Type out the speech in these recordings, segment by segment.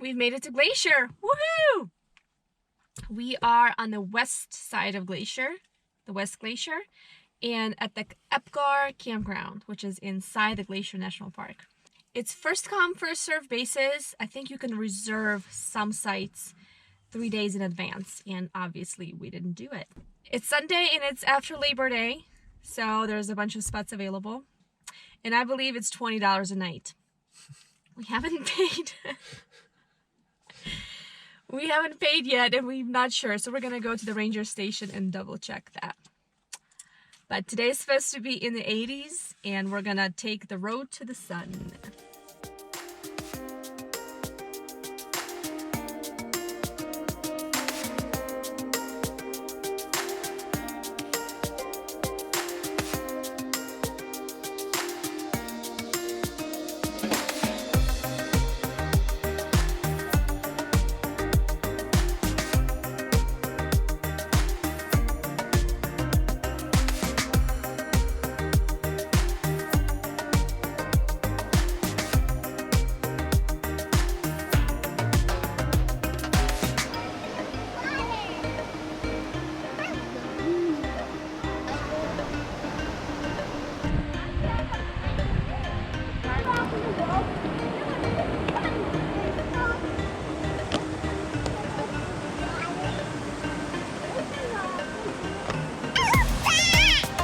We've made it to Glacier. Woohoo! We are on the west side of Glacier, the West Glacier, and at the Epgar campground, which is inside the Glacier National Park. It's first come, first served basis. I think you can reserve some sites 3 days in advance, and obviously we didn't do it. It's Sunday and it's after Labor Day, so there's a bunch of spots available. And I believe it's $20 a night. We haven't paid. We haven't paid yet, and we're not sure, so we're gonna go to the ranger station and double check that. But today's supposed to be in the 80s, and we're gonna take the road to the sun.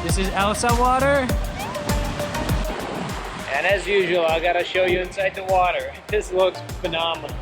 This is Elsa water. And as usual, I gotta show you inside the water. This looks phenomenal.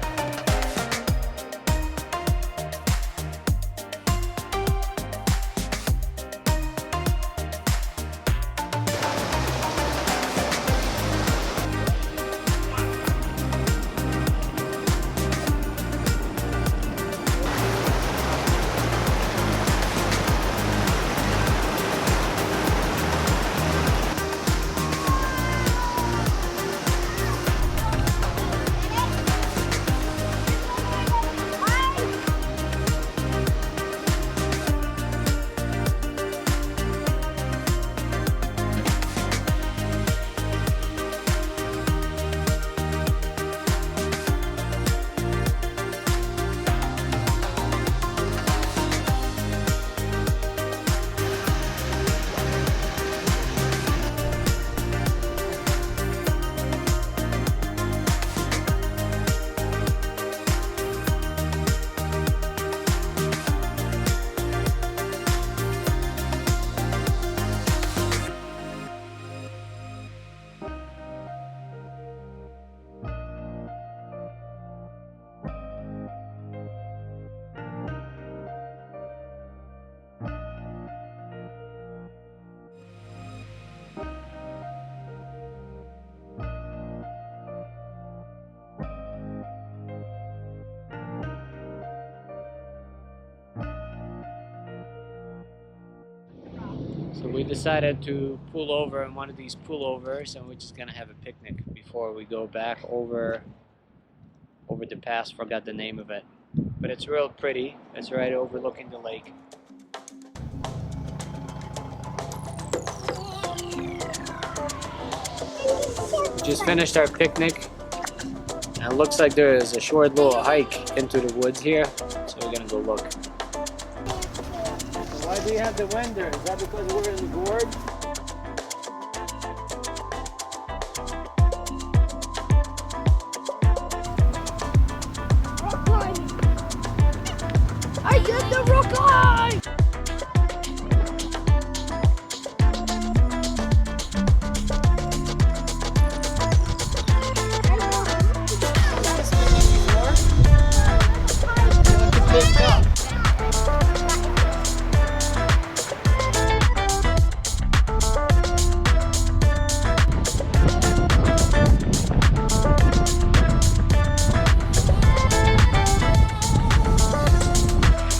So we decided to pull over in one of these pullovers, and we're just gonna have a picnic before we go back over the pass. Forgot the name of it, but it's real pretty. It's right overlooking the lake. We just finished our picnic, and it looks like there is a short little hike into the woods here, so we're gonna go look. Why do you have the wind there? Is that because we're in the gorge? Rock line! I get the rock line!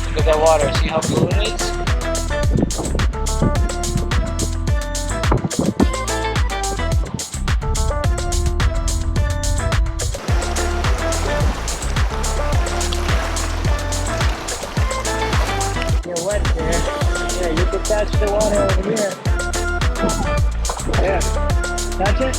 Look at that water, see how blue it is? You're wet there. Yeah, you can touch the water over here. Yeah, touch it.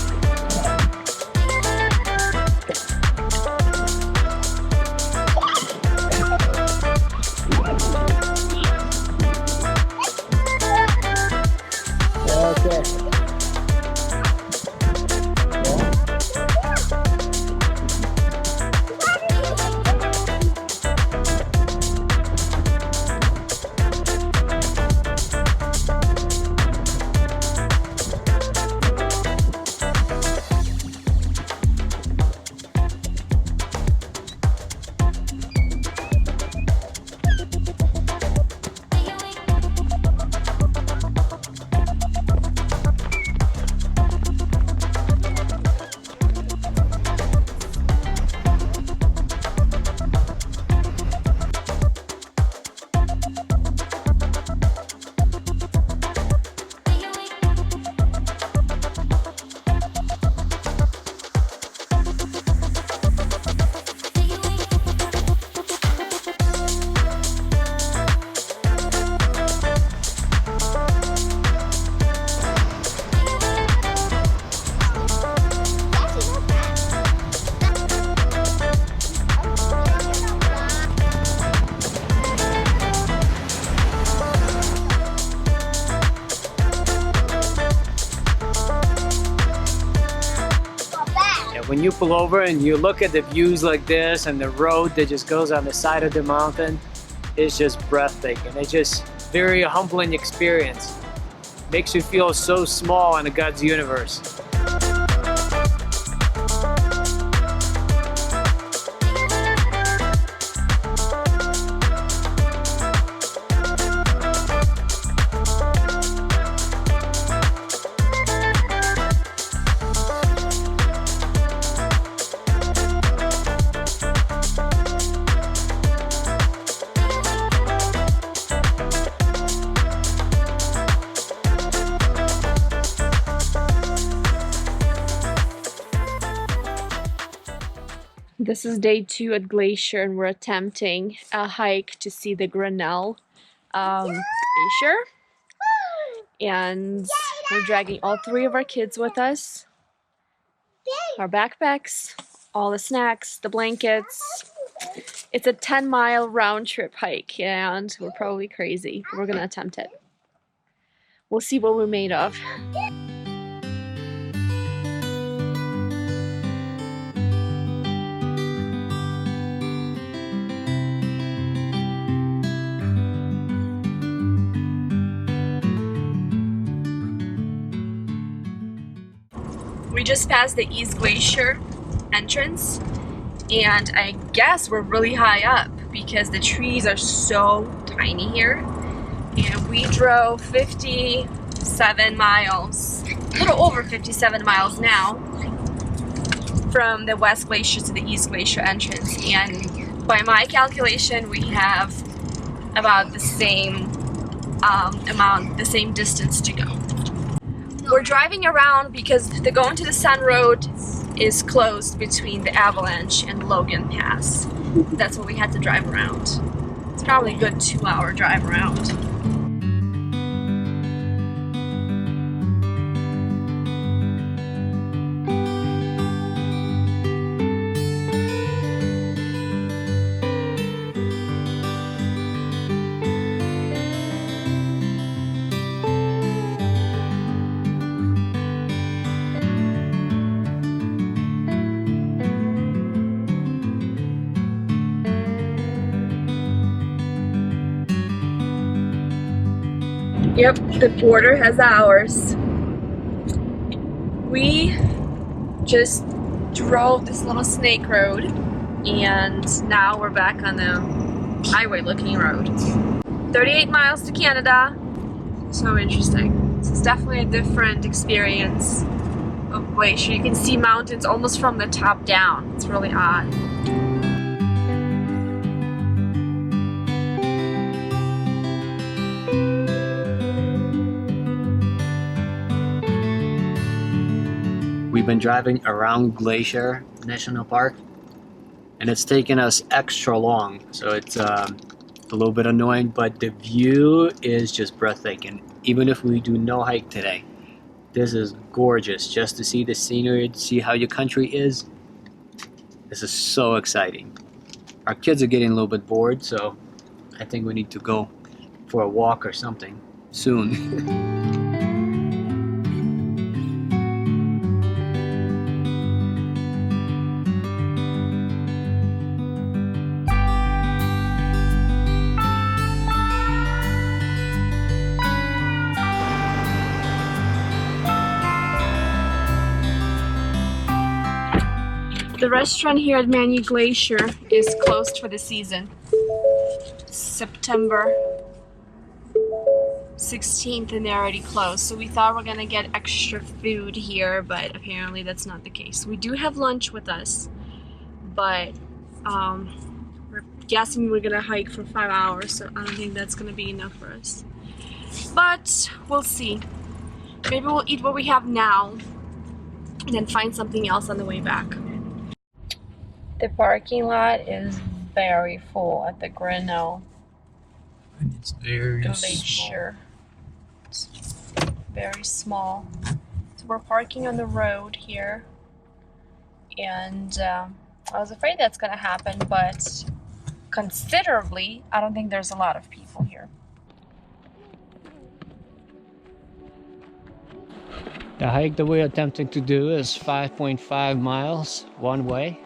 when you pull over and you look at the views like this and the road that just goes on the side of the mountain, it's just breathtaking. It's just very humbling experience. Makes you feel so small in God's universe. This is day 2 at Glacier, and we're attempting a hike to see the Grinnell Glacier. And we're dragging all 3 of our kids with us, our backpacks, all the snacks, the blankets. It's a 10-mile round trip hike, and we're probably crazy. We're gonna attempt it. We'll see what we're made of. We just passed the East Glacier entrance, and I guess we're really high up because the trees are so tiny here. And we drove 57 miles, a little over 57 miles now, from the West Glacier to the East Glacier entrance. And by my calculation, we have about the same the same distance to go. We're driving around because the Going to the Sun Road is closed between the Avalanche and Logan Pass. That's what we had to drive around. It's probably a good 2-hour drive around. Yep, the border has ours. We just drove this little snake road, and now we're back on the highway looking road. 38 miles to Canada. So interesting. This is definitely a different experience of Glacier. You can see mountains almost from the top down. It's really odd. We've been driving around Glacier National Park, and it's taken us extra long, so it's a little bit annoying, but the view is just breathtaking. Even if we do no hike today, this is gorgeous. Just to see the scenery, to see how your country is, this is so exciting. Our kids are getting a little bit bored, so I think we need to go for a walk or something soon. The restaurant here at Manu Glacier is closed for the season. September 16th, and they're already closed. So we thought we're gonna get extra food here, but apparently that's not the case. We do have lunch with us, but we're guessing we're gonna hike for 5 hours, so I don't think that's gonna be enough for us. But we'll see. Maybe we'll eat what we have now and then find something else on the way back. The parking lot is very full at the Grinnell And it's very Glacier. It's very small. So we're parking on the road here, and I was afraid that's gonna happen, but considerably, I don't think there's a lot of people here. The hike that we're attempting to do is 5.5 miles one way.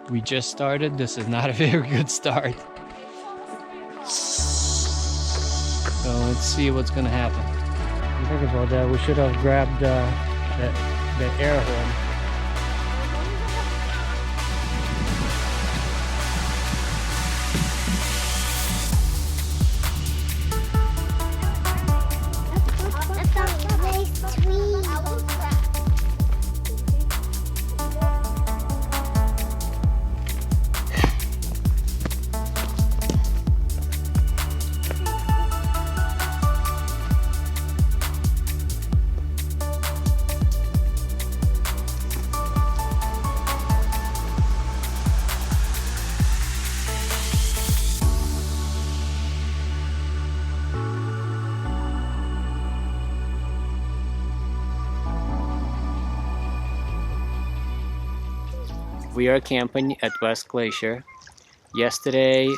We just started. This is not a very good start. So let's see what's gonna happen. Think about that. We should have grabbed the air horn. We are camping at West Glacier. Yesterday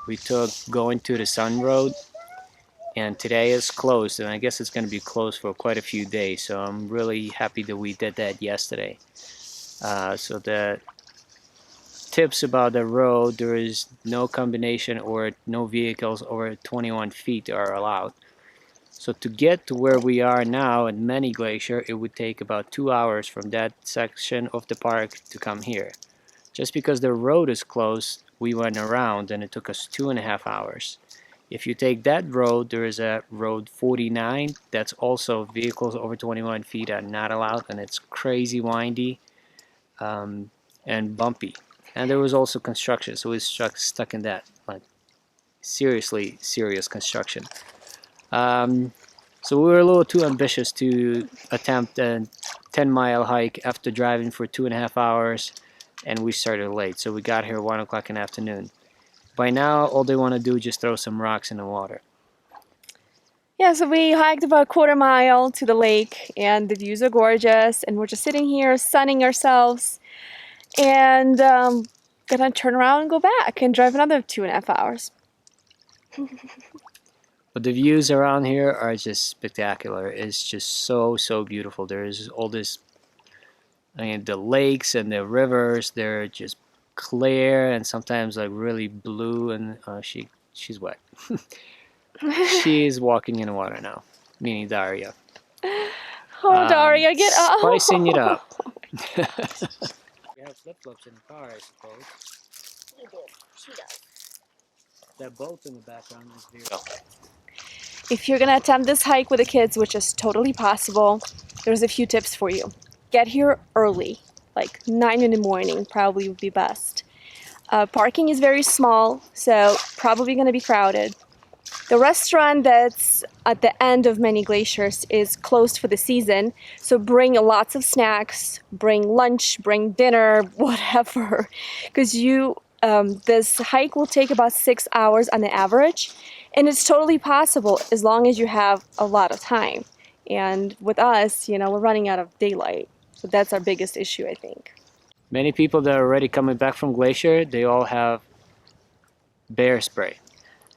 we took going to the Sun Road, and today is closed, and I guess it's going to be closed for quite a few days, so I'm really happy that we did that yesterday. So the tips about the road: there is no combination or no vehicles over 21 feet are allowed. So to get to where we are now at Many Glacier, it would take about 2 hours from that section of the park to come here. Just because the road is closed, we went around and it took us 2.5 hours. If you take that road, there is a road 49 that's also vehicles over 21 feet are not allowed, and it's crazy windy and bumpy. And there was also construction, so we stuck in that, like seriously serious construction. So we were a little too ambitious to attempt a 10-mile hike after driving for 2.5 hours, and we started late. So we got here at 1 o'clock in the afternoon. By now, all they want to do is just throw some rocks in the water. Yeah, so we hiked about a 1/4 mile to the lake, and the views are gorgeous, and we're just sitting here sunning ourselves, and gonna turn around and go back and drive another 2.5 hours. But the views around here are just spectacular. It's just so beautiful. There's all this, I mean, the lakes and the rivers, they're just clear and sometimes like really blue, and she's wet. She's walking in the water now, meaning Daria. Oh, Daria, get up! Spicing it up. You have flip-flops in the car, I suppose. She does. That boat in the background is very... If you're gonna attempt this hike with the kids, which is totally possible, there's a few tips for you. Get here early, like 9 in the morning probably would be best. Parking is very small, so probably gonna be crowded. The restaurant that's at the end of Many Glaciers is closed for the season, so bring lots of snacks, bring lunch, bring dinner, whatever, because this hike will take about 6 hours on the average, and it's totally possible as long as you have a lot of time. And with us, we're running out of daylight, so that's our biggest issue, I think. Many people that are already coming back from Glacier, they all have bear spray.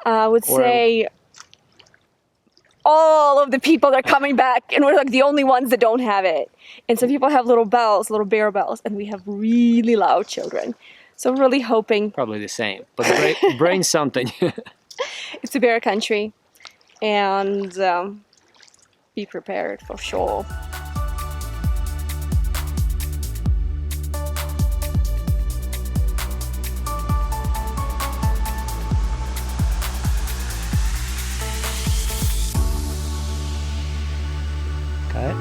I would say all of the people that are coming back, and we're like the only ones that don't have it. And some people have little bells, little bear bells, and we have really loud children. So I'm really hoping... Probably the same, but bring something. It's a bear country, and be prepared for sure. Cut.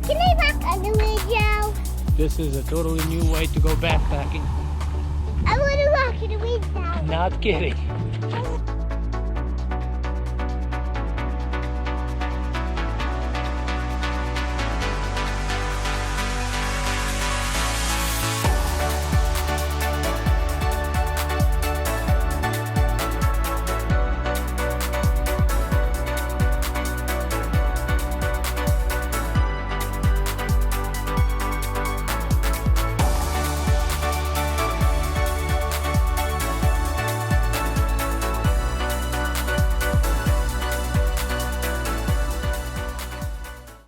Can I walk on the window? This is a totally new way to go backpacking. I want to walk in the window. Not kidding. I